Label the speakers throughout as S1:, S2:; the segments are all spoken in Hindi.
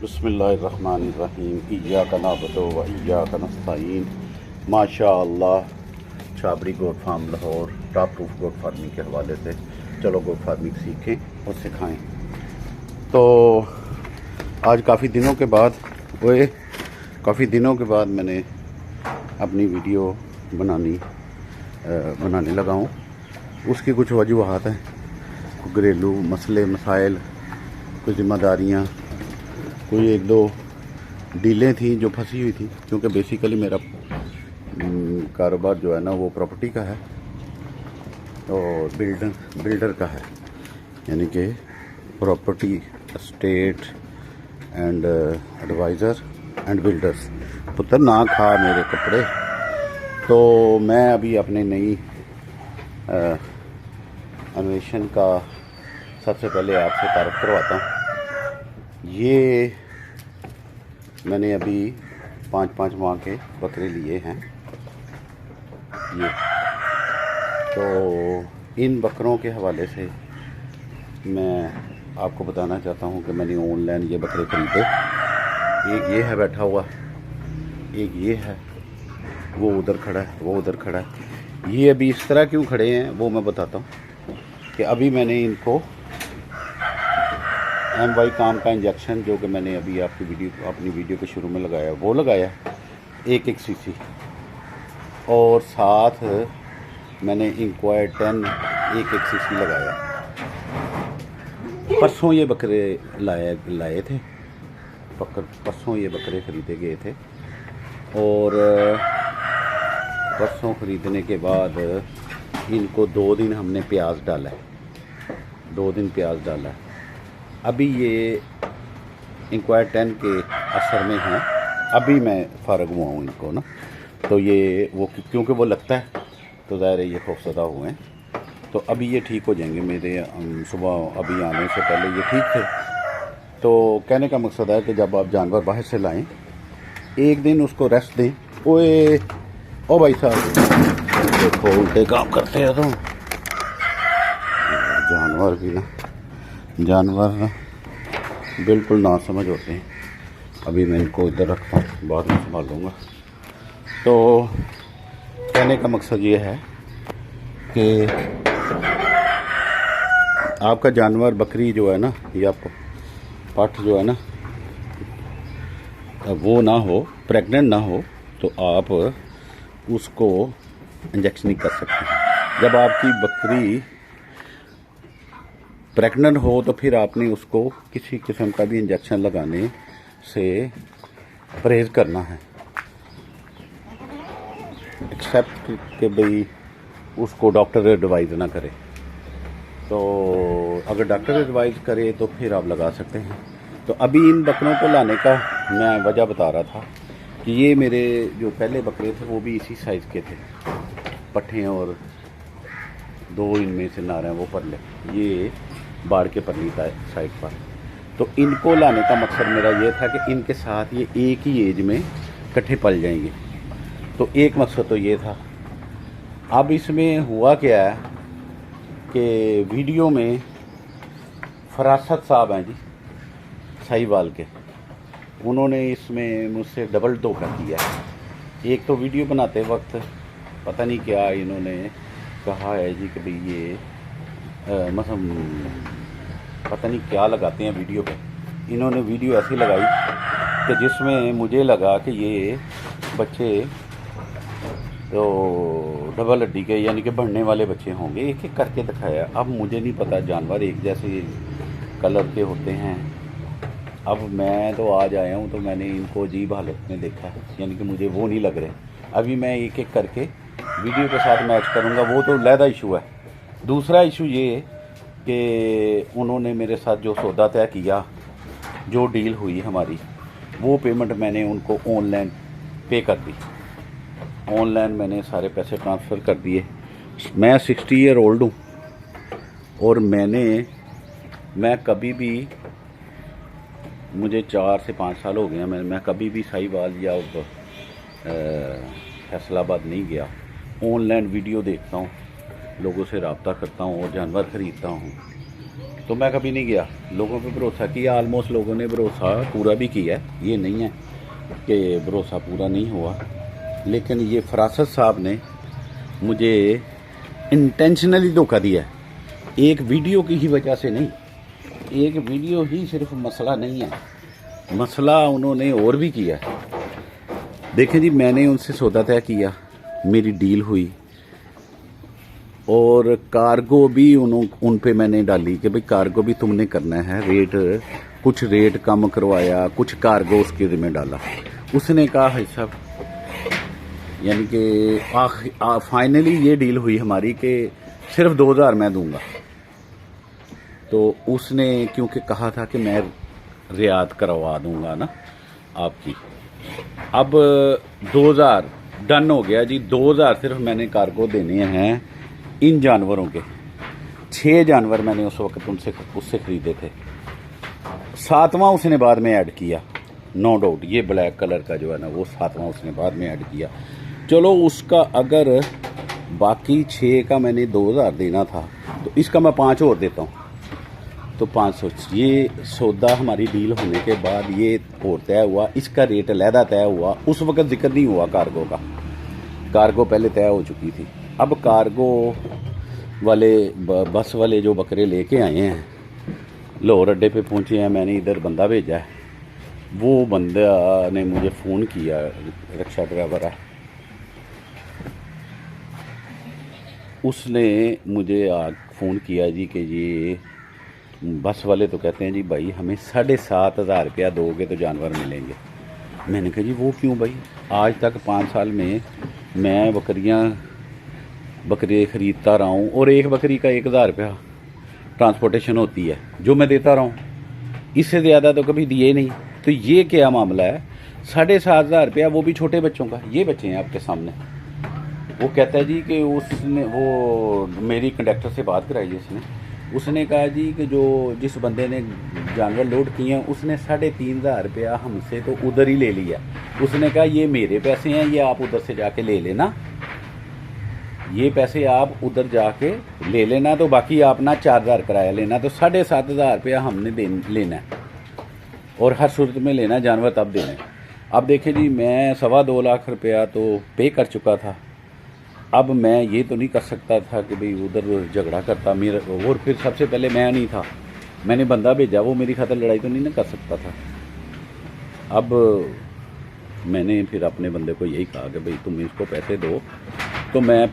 S1: बिस्मिल्लाहिर्रहमानिर्रहीम इय्याका नअबुदु व इय्याका नस्तईन। माशाअल्लाह Chhabri goat farm Lahore top proof goat farming के हवाले से चलो गोट फार्मिंग सीखें और सिखाएं। तो आज काफ़ी दिनों के बाद मैंने अपनी वीडियो बनाने लगा हूँ। उसकी कुछ वजूहात हैं, घरेलू मसले मसाइल, कुछ ज़िम्मेदारियाँ, कोई एक दो डीलें थी जो फंसी हुई थी। क्योंकि बेसिकली मेरा कारोबार जो है ना वो प्रॉपर्टी का है और बिल्डर का है, यानी कि property estate and advisor and builders. पुत्र ना खा मेरे कपड़े। तो मैं अभी अपने नई अन्वेषण का सबसे पहले आपसे तारुफ करवाता हूँ। ये मैंने अभी 5 माह के बकरे लिए हैं। ये तो इन बकरों के हवाले से मैं आपको बताना चाहता हूँ कि मैंने ऑनलाइन ये बकरे खरीदे। एक ये है बैठा हुआ, एक ये है, वो उधर खड़ा है, वो उधर खड़ा है। ये अभी इस तरह क्यों खड़े हैं वो मैं बताता हूँ कि अभी मैंने इनको MY काम का इंजेक्शन जो कि मैंने अभी अपनी वीडियो के शुरू में लगाया वो लगाया 1 cc, और साथ मैंने इंक्वायर 10 1 cc लगाया। परसों ये बकरे लाए थे, परसों ये बकरे ख़रीदे गए थे और परसों ख़रीदने के बाद इनको 2 दिन हमने प्याज डाला है, 2 दिन प्याज डाला है। अभी ये इंक्वायर 10 के असर में हैं। अभी मैं फ़ारग हुआ हूँ इनको ना, तो ये वो क्योंकि वो लगता है तो ज़ाहिर है ये खौफज़दा हुए हैं। तो अभी ये ठीक हो जाएंगे। मेरे सुबह अभी आने से पहले ये ठीक थे। तो कहने का मकसद है कि जब आप जानवर बाहर से लाएं, एक दिन उसको रेस्ट दें। ओए ओ भाई साहब, देखो उल्टे काम करते हैं। तो जानवर बिल्कुल ना समझ होते हैं। अभी मैं इनको इधर रखता हूँ, बाद में संभालूँगा। तो कहने का मकसद ये है कि आपका जानवर बकरी जो है ना या पाठ जो है ना वो ना हो, प्रेग्नेंट ना हो, तो आप उसको इंजेक्शन नहीं कर सकते। जब आपकी बकरी प्रेग्नेंट हो तो फिर आपने उसको किसी किस्म का भी इंजेक्शन लगाने से परहेज़ करना है, एक्सेप्ट कि भाई उसको डॉक्टर एडवाइज़ ना करे। तो अगर डॉक्टर एडवाइज़ करे तो फिर आप लगा सकते हैं। तो अभी इन बकरों को लाने का मैं वजह बता रहा था कि ये मेरे जो पहले बकरे थे वो भी इसी साइज़ के थे, पट्ठे, और 2 इनमें से नारे वो परले, ये बाढ़ के परली साइड पर। तो इनको लाने का मकसद मेरा ये था कि इनके साथ ये एक ही एज में इकट्ठे पल जाएंगे। तो एक मकसद तो ये था। अब इसमें हुआ क्या है कि वीडियो में फरासत साहब हैं जी साहिवाल के, उन्होंने इसमें मुझसे डबल धोखा किया। एक तो वीडियो बनाते वक्त पता नहीं क्या इन्होंने कहा है जी कि भाई ये मतलब पता नहीं क्या लगाते हैं वीडियो पे। इन्होंने वीडियो ऐसी लगाई कि जिसमें मुझे लगा कि ये बच्चे तो डबल हड्डी के यानी कि बढ़ने वाले बच्चे होंगे। एक एक करके दिखाया। अब मुझे नहीं पता, जानवर एक जैसे कलर के होते हैं। अब मैं तो आज आया हूँ तो मैंने इनको अजीब हालत में देखा है, यानी कि मुझे वो नहीं लग रहे। अभी मैं एक एक करके वीडियो के साथ मैच करूँगा, वो तो अलहदा इशू है। दूसरा इशू ये कि उन्होंने मेरे साथ जो सौदा तय किया, जो डील हुई हमारी, वो पेमेंट मैंने उनको ऑनलाइन पे कर दी। ऑनलाइन मैंने सारे पैसे ट्रांसफ़र कर दिए। मैं 60 ईयर ओल्ड हूँ और मैं कभी भी, मुझे 4 से 5 साल हो गए हैं, मैं कभी भी साहिवाल या फैसलाबाद नहीं गया। ऑनलाइन वीडियो देखता हूँ, लोगों से रब्ता करता हूँ और जानवर ख़रीदता हूँ। तो मैं कभी नहीं गया। लोगों पे भरोसा किया, ऑलमोस्ट लोगों ने भरोसा पूरा भी किया है, ये नहीं है कि भरोसा पूरा नहीं हुआ। लेकिन ये फरासत साहब ने मुझे इंटेंशनली धोखा दिया है, एक वीडियो की ही वजह से नहीं। एक वीडियो ही सिर्फ मसला नहीं है, मसला उन्होंने और भी किया है। देखें जी, मैंने उनसे सौदा तय किया, मेरी डील हुई, और कार्गो भी उन पे मैंने डाली कि भाई कार्गो भी तुमने करना है, कुछ रेट कम करवाया, कुछ कार्गो उसके ज़िम्मे डाला। उसने कहा है साहब, यानी कि फाइनली ये डील हुई हमारी कि सिर्फ 2000 मैं दूंगा। तो उसने क्योंकि कहा था कि मैं रियायत करवा दूंगा ना आपकी, अब 2000 डन हो गया जी। 2000 सिर्फ मैंने कार्गो देने हैं इन जानवरों के। 6 जानवर मैंने उस वक्त उससे ख़रीदे थे, 7वां उसने बाद में ऐड किया, नो डाउट। ये ब्लैक कलर का जो है ना, वो 7वां उसने बाद में ऐड किया। चलो, उसका अगर बाकी 6 का मैंने 2000 देना था, तो इसका मैं 5 और देता हूँ, तो 500। ये सौदा हमारी डील होने के बाद ये और तय हुआ, इसका रेट अलहदा तय हुआ। उस वक्त जिक्र नहीं हुआ कार्गो का, कार्गो पहले तय हो चुकी थी। अब कार्गो वाले बस वाले जो बकरे लेके आए हैं, लाहौर अड्डे पे पहुंचे हैं, मैंने इधर बंदा भेजा है। वो बंदा ने मुझे फ़ोन किया, रिक्शा ड्राइवर है, उसने मुझे आज फ़ोन किया जी कि ये बस वाले तो कहते हैं जी भाई हमें 7,500 रुपया दोगे तो जानवर मिलेंगे। मैंने कहा जी वो क्यों भाई, आज तक 5 साल में मैं बकरी ख़रीदता रहा हूँ, और एक बकरी का 1000 रुपया ट्रांसपोर्टेशन होती है जो मैं देता रहा हूँ, इससे ज़्यादा तो कभी दिए नहीं। तो ये क्या मामला है? 7,500 रुपया, वो भी छोटे बच्चों का। ये बच्चे हैं आपके सामने। वो कहता है जी कि उसने, वो मेरी कंडक्टर से बात कराई है, उसने कहा जी कि जिस बंदे ने जानवर लोड किए हैं उसने 3,500 रुपया हमसे तो उधर ही ले लिया। उसने कहा ये मेरे पैसे हैं, ये आप उधर से जाके ले लेना, ये पैसे आप उधर जाके ले लेना, तो बाकी आप ना 4,000 किराया लेना। तो 7,500 रुपया हमने लेना है, और हर सूरत में लेना, जानवर तब देना है। अब देखिए जी, मैं 2.25 लाख रुपया तो पे कर चुका था। अब मैं ये तो नहीं कर सकता था कि भाई उधर झगड़ा करता मेरा, और फिर सबसे पहले मैं नहीं था, मैंने बंदा भेजा, वो मेरी खातिर लड़ाई तो नहीं ना कर सकता था। अब मैंने फिर अपने बंदे को यही कहा कि भाई तुम इसको पैसे दो तो मैं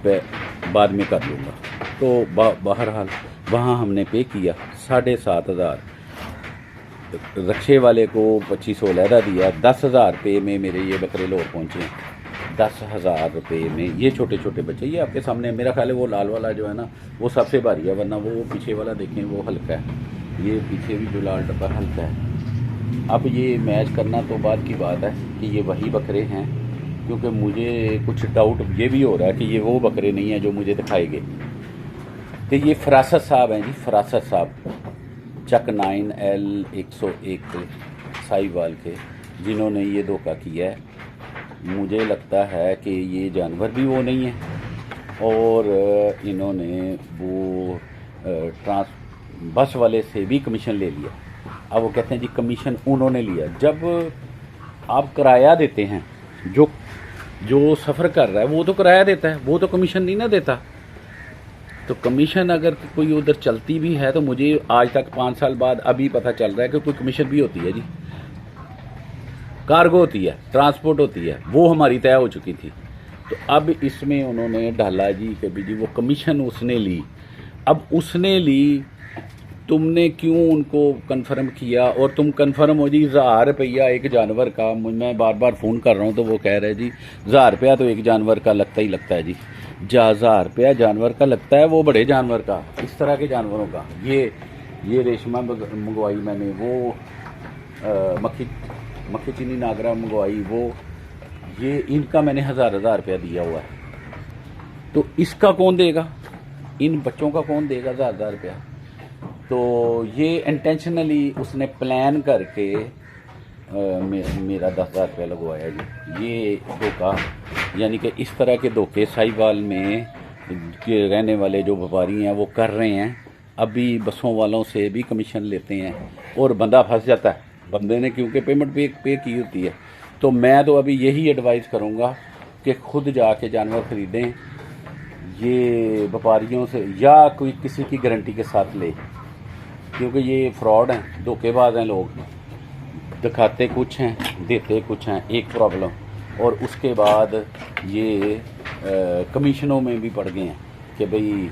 S1: बाद में कर लूँगा। तो बहरहाल वहाँ हमने पे किया 7,500। रक्शे वाले को 2500 लहदा दिया। 10,000 रुपये में मेरे ये बकरे लाहौर पहुँचे हैं। 10,000 रुपये में ये छोटे छोटे बच्चे, ये आपके सामने, मेरा ख्याल है वो लाल वाला जो है ना वो सबसे भारी है, वरना वो पीछे वाला देखें वो हल्का है। ये पीछे भी जो लाल डब्बा हल्का है। अब ये मैच करना तो बाद की बात है कि ये वही बकरे हैं, क्योंकि मुझे कुछ डाउट ये भी हो रहा है कि ये वो बकरे नहीं हैं जो मुझे दिखाए गए। तो ये फरासत साहब हैं जी, फरासत साहब, चक 9L101 साहिवाल के, जिन्होंने ये धोखा किया है। मुझे लगता है कि ये जानवर भी वो नहीं है, और इन्होंने वो बस वाले से भी कमीशन ले लिया। अब वो कहते हैं जी कमीशन उन्होंने लिया। जब आप किराया देते हैं, जो सफ़र कर रहा है वो तो किराया देता है, वो तो कमीशन नहीं ना देता। तो कमीशन अगर कोई उधर चलती भी है तो मुझे आज तक 5 साल बाद अभी पता चल रहा है कि कोई कमीशन भी होती है जी। कार्गो होती है, ट्रांसपोर्ट होती है, वो हमारी तय हो चुकी थी। तो अब इसमें उन्होंने डाला जी कि भी जी वो कमीशन उसने ली। अब उसने ली, तुमने क्यों उनको कंफर्म किया? और तुम कंफर्म हो जी 1,000 रुपया एक जानवर का। मैं बार बार फ़ोन कर रहा हूँ तो वो कह रहे जी 1,000 रुपया तो एक जानवर का लगता ही लगता है जी। 1,000 रुपया जानवर का लगता है, वो बड़े जानवर का, इस तरह के जानवरों का। ये रेशमा मंगवाई मैंने, वो मक्खी चीनी नागरा मंगवाई, वो ये इनका मैंने 1,000 रुपया दिया हुआ है। तो इसका कौन देगा? इन बच्चों का कौन देगा 1,000 रुपया? तो ये इंटेंशनली उसने प्लान करके मेरा 10,000 रुपया लगवाया जी। ये धोखा, यानी कि इस तरह के धोखे साहिवाल में रहने वाले जो व्यापारी हैं वो कर रहे हैं, अभी बसों वालों से भी कमीशन लेते हैं और बंदा फंस जाता है, बंदे ने क्योंकि पेमेंट पे की होती है। तो मैं तो अभी यही एडवाइस करूँगा कि खुद जाके जानवर ख़रीदें, ये व्यापारियों से या कोई किसी की गारंटी के साथ ले, क्योंकि ये फ्रॉड हैं, धोखेबाज हैं लोग, दिखाते कुछ हैं देते कुछ हैं, एक प्रॉब्लम। और उसके बाद ये कमीशनों में भी पड़ गए हैं कि भाई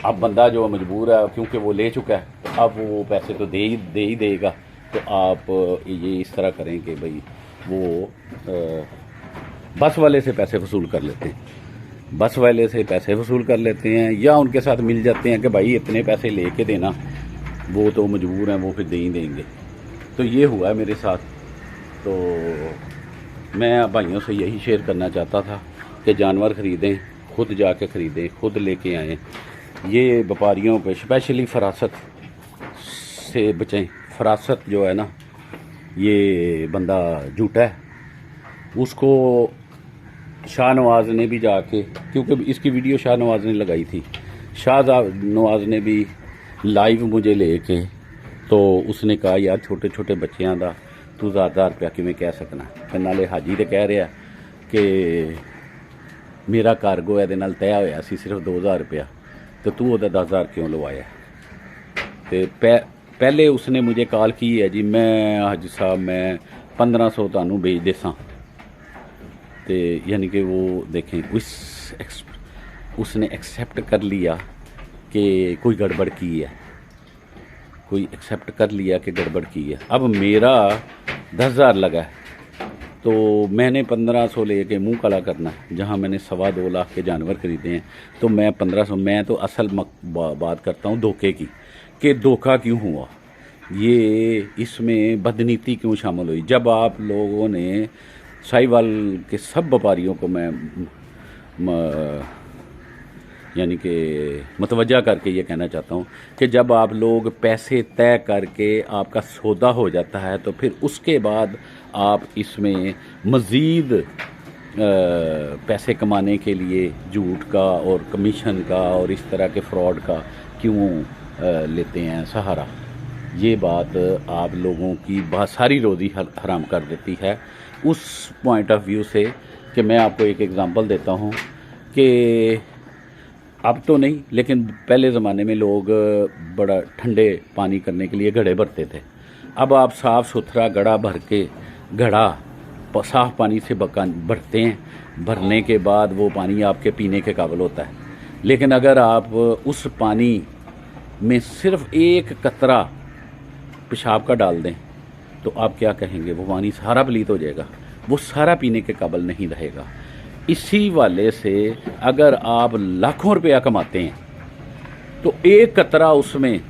S1: अब बंदा जो मजबूर है क्योंकि वो ले चुका है, अब वो पैसे तो दे ही देगा। तो आप ये इस तरह करें कि भाई वो बस वाले से पैसे वसूल कर लेते हैं, बस वाले से पैसे वसूल कर लेते हैं या उनके साथ मिल जाते हैं कि भाई इतने पैसे लेके देना, वो तो मजबूर हैं, वो फिर दे ही देंगे। तो ये हुआ है मेरे साथ। तो मैं भाइयों से यही शेयर करना चाहता था कि जानवर ख़रीदें, खुद जाके ख़रीदें, खुद लेके आएँ। ये व्यापारियों पे स्पेशली फरासत से बचें। फरासत जो है ना, ये बंदा झूठा है। उसको शाहनवाज ने भी जाके, क्योंकि इसकी वीडियो शाहनवाज ने लगाई थी, शाहनवाज ने भी लाइव मुझे लेके, तो उसने कहा यार छोटे छोटे बच्चों का तू 1000 रुपया किमें कह सकना। ते नाले हाजी तो कह रहा कि मेरा कार्गो ये नाल तय होया सी सिर्फ 2000 रुपया, तो तू उहदा 10,000 क्यों लवाया। तो पहले उसने मुझे कॉल की है जी, मैं हाजी साहब मैं 1500 तुहानू बेच देसा। तो यानी कि वो देखें उसने एक्सेप्ट कर लिया कि कोई गड़बड़ की है, कोई एक्सेप्ट कर लिया कि गड़बड़ की है। अब मेरा 10,000 लगा है, तो मैंने 1500 लेके मुंह काला करना है, जहाँ मैंने 2.25 लाख के जानवर ख़रीदे हैं। तो मैं 1500, मैं तो असल बात करता हूँ धोखे की, कि धोखा क्यों हुआ, ये इसमें बदनीति क्यों शामिल हुई। जब आप लोगों ने साहिवाल के सब व्यापारियों को मैं यानी कि मतवज्जा करके ये कहना चाहता हूँ कि जब आप लोग पैसे तय करके आपका सौदा हो जाता है, तो फिर उसके बाद आप इसमें मज़ीद पैसे कमाने के लिए झूठ का और कमीशन का और इस तरह के फ्रॉड का क्यों लेते हैं सहारा। ये बात आप लोगों की बहुत सारी रोज़ी हराम कर देती है। उस पॉइंट ऑफ व्यू से कि मैं आपको एक एग्ज़ाम्पल देता हूँ कि अब तो नहीं, लेकिन पहले ज़माने में लोग बड़ा ठंडे पानी करने के लिए घड़े भरते थे। अब आप साफ़ सुथरा घड़ा भर के, घड़ा साफ़ पानी से भरते हैं, भरने के बाद वो पानी आपके पीने के काबिल होता है। लेकिन अगर आप उस पानी में सिर्फ एक कतरा पेशाब का डाल दें, तो आप क्या कहेंगे, वो पानी सारा पलीत हो जाएगा, वो सारा पीने के काबिल नहीं रहेगा। इसी वाले से अगर आप लाखों रुपया कमाते हैं, तो एक कतरा उसमें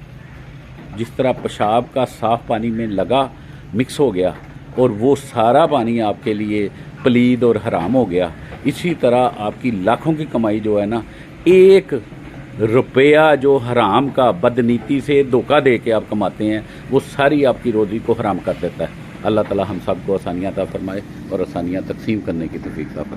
S1: जिस तरह पेशाब का साफ़ पानी में लगा मिक्स हो गया और वो सारा पानी आपके लिए पलीद और हराम हो गया, इसी तरह आपकी लाखों की कमाई जो है ना, एक रुपया जो हराम का बदनीति से धोखा दे के आप कमाते हैं, वो सारी आपकी रोज़ी को हराम कर देता है। अल्लाह ताला हम सब को आसानियाँ अता फरमाए और आसानियाँ तकसीम करने की तौफीक अता फरमाए।